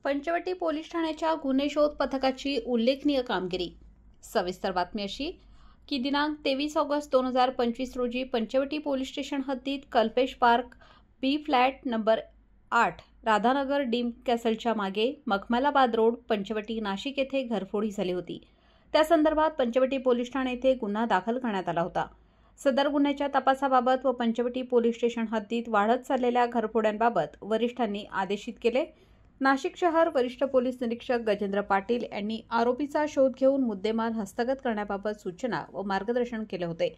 Panchavati police ठाण्याच्या गुन्हे शोध पथकाची उल्लेखनीय कामगिरी। सविस्तर बातमी अशी की दिनांक 23 ऑगस्ट 2025 रोजी पंचवटी पोलीस स्टेशन हद्दीत कल्पेश पार्क बी फ्लॅट नंबर 8 राधानगर डीम कॅसलच्या मागे मखमलाबाद रोड पंचवटी नाशिक येथे घरफोडी झाली होती। त्या संदर्भात पंचवटी पोलीस ठाणे येथे गुन्हा दाखल करण्यात आला होता। सदर गुन्ह्याच्या तपासाबाबत व पंचवटी पोलीस स्टेशन हद्दीत वाढत चाललेल्या घरफोड्यांबाबत वरिष्ठांनी आदेशित केले। नाशिक शहर वरिष्ठ पोलीस निरीक्षक गजेंद्र पाटील यांनी आरोपीचा शोध घेऊन मुद्देमाल हस्तगत करण्याबाबत सूचना व मार्गदर्शन केले होते।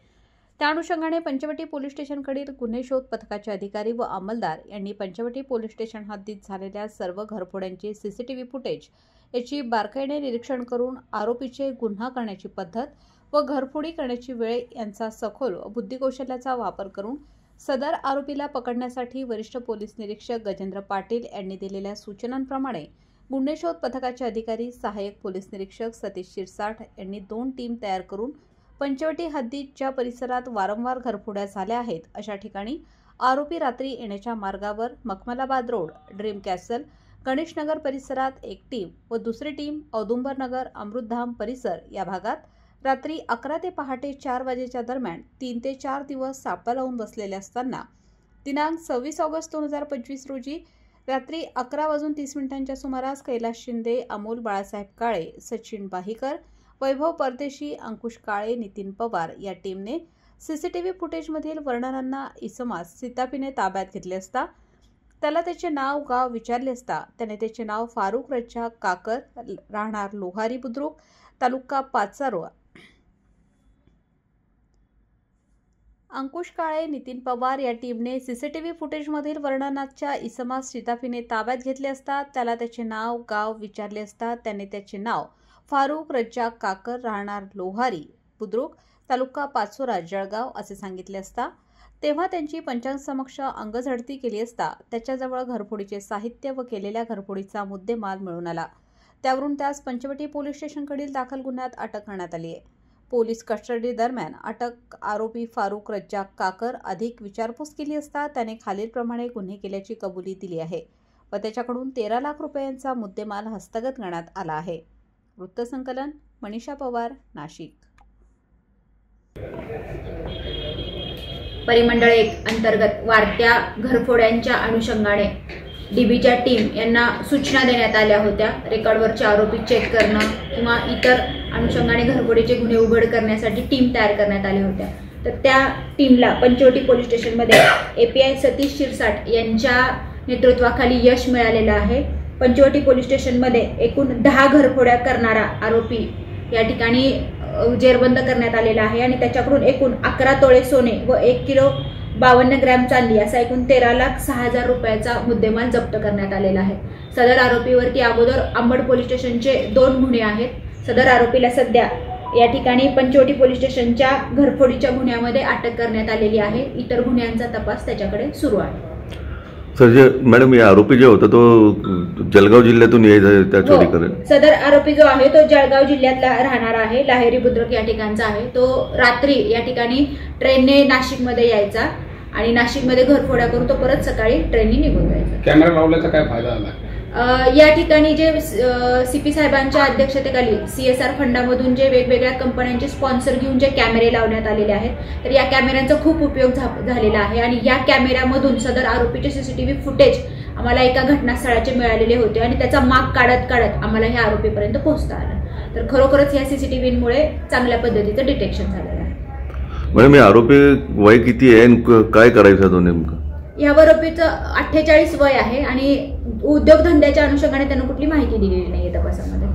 त्या अनुषंगाने पंचवटी पोलीस स्टेशनकडील गुन्हे शोध पथकाचे अधिकारी व अंमलदार यांनी पंचवटी पोलीस स्टेशन हद्दीत झालेल्या सर्व घरफोड्यांचे सीसीटीव्ही फुटेज याची बारकाईने निरीक्षण करून आरोपीचे गुन्हा करण्याची पद्धत व घरफोडी करण्याची वेळ यांचा सखोल व बुद्धिकौशल्याचा वापर करून सदर आरोपीला पकडण्यासाठी वरिष्ठ पोलीस निरीक्षक गजेंद्र पाटील यांनी दिलेल्या सूचनांप्रमाणे गुन्हे शोध पथकाचे अधिकारी सहाय्यक पोलीस निरीक्षक सतीश शिरसाट यांनी 2 टीम तयार करून पंचवटी हद्दीत ज्या परिसरात वारंवार घरफोड्या झाल्या आहेत अशा ठिकाणी आरोपी रात्री येण्याच्या मार्गावर Makhmalabad road dream castle Ganeshnagar परिसरात एक टीम व दुसरी टीम औदुंबरनगर अमृतधाम परिसर या भागात रात्री 11 ते पहाटे 4 वाजेच्या दरम्यान 3 ते 4 दिवस सापळा लावून बसलेले असताना दिनांक 26 ऑगस्ट 2025 रोजी रात्री 11:30 सुमारास कैलास शिंदे, अमोल बाळासाहेब काळे, सचिन बाहीकर, वैभव परदेशी, अंकुश काळे, नितीन पवार या टीमने सीसीटीव्ही फुटेजमधील वर्णनांना इसमास सिताफीने ताब्यात घेतले असता त्याला त्याचे नाव गाव विचारले असता त्याने त्याचे नाव फारुख रज्जाक काकर राहणार लोहारी बुद्रुक तालुका पाचारोळा अंकुश काळे, नितीन पवार या टीमने सीसीटीव्ही फुटेजमधील वर्णनाच्या इसमास सिताफीने ताब्यात घेतले असता त्याला त्याचे नाव गाव विचारले असता त्याने त्याचे नाव फारुख रज्जाक काकर राहणार लोहारी बुद्रुक तालुका पाचोरा जळगाव असे सांगितले असता तेव्हा त्यांची पंचांग समक्ष अंगझडती केली असता त्याच्याजवळ घरफोडीचे साहित्य व केलेल्या घरफोडीचा मुद्देमाल मिळून आला। त्यावरून त्यास पंचवटी पोलीस स्टेशनकडील दाखल गुन्ह्यात अटक करण्यात आली आहे। पोलीस कस्टडी दरम्यान अटक आरोपी फारुख रज्जाक काकर अधिक विचारपूस केली असता त्याने खालीलप्रमाणे गुन्हे केल्याची कबुली दिली आहे व त्याच्याकडून 13 लाख रुपयांचा मुद्देमाल हस्तगत करण्यात आला आहे। वृत्तसंकलन मनीषा पवार, नाशिक। परिमंडळ 1 अंतर्गत वाढत्या घरफोड्यांच्या अनुषंगाने डीबीच्या टीम यांना सूचना देण्यात आल्या होत्या। रेकॉर्डवरचे आरोपी चेक करणं किंवा इतर अनुषंगाने घरफोडीचे गुन्हे उघड करण्यासाठी टीम तयार करण्यात आल्या होत्या। तर त्या टीमला पंचवटी पोलीस स्टेशनमध्ये एपीआय सतीश शिरसाट यांच्या नेतृत्वाखाली यश मिळालेलं आहे। पंचवटी पोलीस स्टेशनमध्ये एकूण 10 घरफोड्या करणारा आरोपी या ठिकाणी जेरबंद करण्यात आलेला आहे आणि त्याच्याकडून एकूण 11 तोळे सोने व 1 किलो 52 ग्रॅम चांदी असा एकूण 13,06,000 रुपयाचा मुद्देमाल जप्त करण्यात आलेला आहे। सदर आरोपीवरती अगोदर अंबड पोलीस स्टेशनचे 2 गुन्हे आहेत। सदर आरोपीला सध्या या ठिकाणी पंचवटी पोलीस स्टेशनच्या घरफोडीच्या गुन्ह्यामध्ये अटक करण्यात आलेली आहे। इतर गुन्ह्यांचा तपास त्याच्याकडे सुरू आहे। सर जे मॅडम या आरोपी जो होता तो जळगाव जिल्ह्यातून त्या चोरी करेल। सदर आरोपी जो आहे तो जळगाव जिल्ह्यातला राहणार आहे, लाहेरी बुद्रुक या ठिकाणचा आहे। तो रात्री या ठिकाणी ट्रेनने नाशिकमध्ये यायचा आणि नाशिकमध्ये घरफोड्या करून तो परत सकाळी ट्रेनने निघून जायचा। कॅमेरा लावल्याचा काय फायदा झाला? या ठिकाणी जे सीपी साहेबांच्या अध्यक्षतेखाली सीएसआर फंडामधून जे वेगवेगळ्या कंपन्यांचे स्पॉन्सर घेऊन जे कॅमेरे लावण्यात आलेले आहेत तर या कॅमेऱ्यांचा खूप उपयोग झालेला आहे आणि या कॅमेऱ्यामधून सदर आरोपीचे सीसीटीव्ही फुटेज आम्हाला एका घटनास्थळाचे मिळालेले होते आणि त्याचा माग काढत आम्हाला ह्या आरोपीपर्यंत पोहोचता आलं। तर खरोखरच या सीसीटीव्हीमुळे चांगल्या पद्धतीचं डिटेक्शन झालेलं आहे। मॅडम हे आरोपी वय किती आहे आणि काय करायचं तो नेमकं? या आरोपीचं 48 वय आहे आणि उद्योगधंद्याच्या अनुषंगाने त्यांना कुठली माहिती दिलेली नाहीये तपासामध्ये।